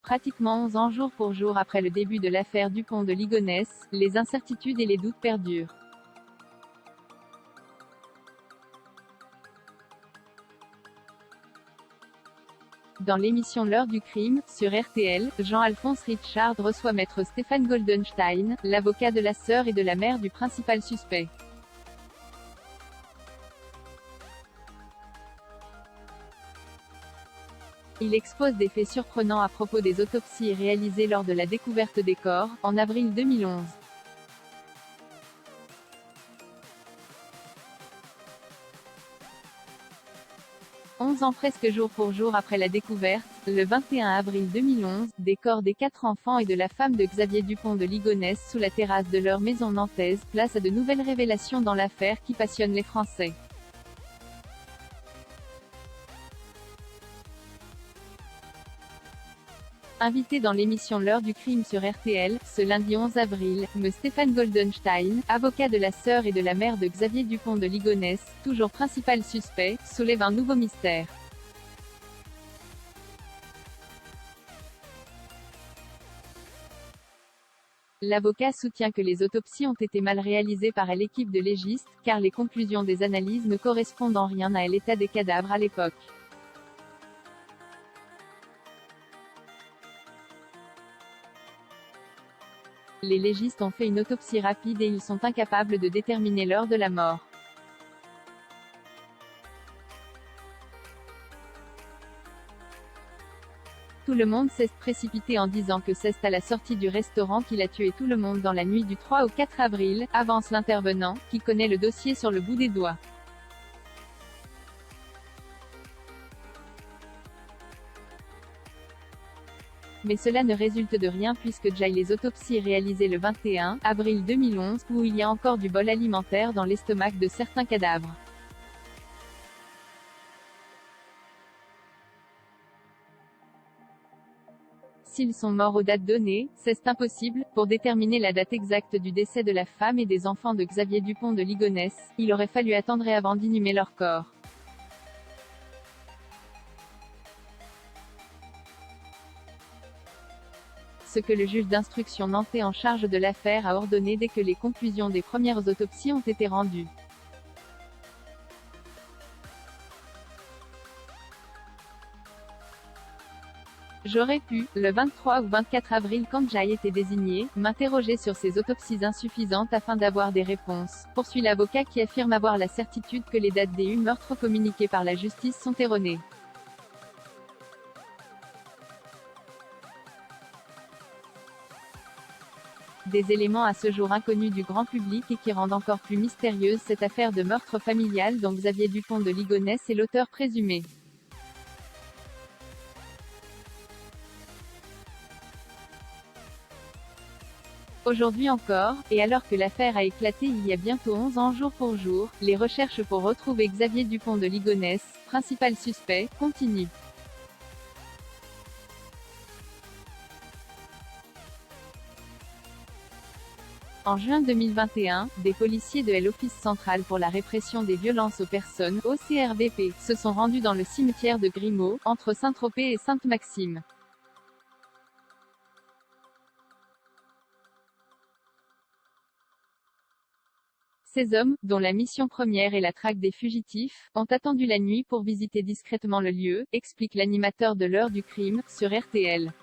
Pratiquement 11 ans jour pour jour après le début de l'affaire Dupont de Ligonnès, les incertitudes et les doutes perdurent. Dans l'émission L'heure du crime, sur RTL, Jean-Alphonse Richard reçoit maître Stéphane Goldenstein, l'avocat de la sœur et de la mère du principal suspect. Il expose des faits surprenants à propos des autopsies réalisées lors de la découverte des corps, en avril 2011. Onze ans presque jour pour jour après la découverte, le 21 avril 2011, des corps des 4 enfants et de la femme de Xavier Dupont de Ligonnès sous la terrasse de leur maison nantaise, place à de nouvelles révélations dans l'affaire qui passionne les Français. Invité dans l'émission L'heure du crime sur RTL, ce lundi 11 avril, me Stéphane Goldenstein, avocat de la sœur et de la mère de Xavier Dupont de Ligonnès, toujours principal suspect, soulève un nouveau mystère. L'avocat soutient que les autopsies ont été mal réalisées par l'équipe de légiste, car les conclusions des analyses ne correspondent en rien à l'état des cadavres à l'époque. Les légistes ont fait une autopsie rapide et ils sont incapables de déterminer l'heure de la mort. Tout le monde s'est précipité en disant que c'est à la sortie du restaurant qu'il a tué tout le monde dans la nuit du 3 au 4 avril, avance l'intervenant, qui connaît le dossier sur le bout des doigts. Mais cela ne résulte de rien puisque déjà les autopsies réalisées le 21 avril 2011, où il y a encore du bol alimentaire dans l'estomac de certains cadavres. S'ils sont morts aux dates données, c'est impossible. Pour déterminer la date exacte du décès de la femme et des enfants de Xavier Dupont de Ligonnès, il aurait fallu attendre avant d'inhumer leur corps. Ce que le juge d'instruction nantais en charge de l'affaire a ordonné dès que les conclusions des premières autopsies ont été rendues. J'aurais pu, le 23 ou 24 avril quand j'ai été désigné, m'interroger sur ces autopsies insuffisantes afin d'avoir des réponses, poursuit l'avocat qui affirme avoir la certitude que les dates des meurtres communiquées par la justice sont erronées. Des éléments à ce jour inconnus du grand public et qui rendent encore plus mystérieuse cette affaire de meurtre familial dont Xavier Dupont de Ligonnès est l'auteur présumé. Aujourd'hui encore, et alors que l'affaire a éclaté il y a bientôt 11 ans jour pour jour, les recherches pour retrouver Xavier Dupont de Ligonnès, principal suspect, continuent. En juin 2021, des policiers de l'Office central pour la répression des violences aux personnes, OCRVP, se sont rendus dans le cimetière de Grimaud, entre Saint-Tropez et Sainte-Maxime. Ces hommes, dont la mission première est la traque des fugitifs, ont attendu la nuit pour visiter discrètement le lieu, explique l'animateur de l'heure du crime, sur RTL.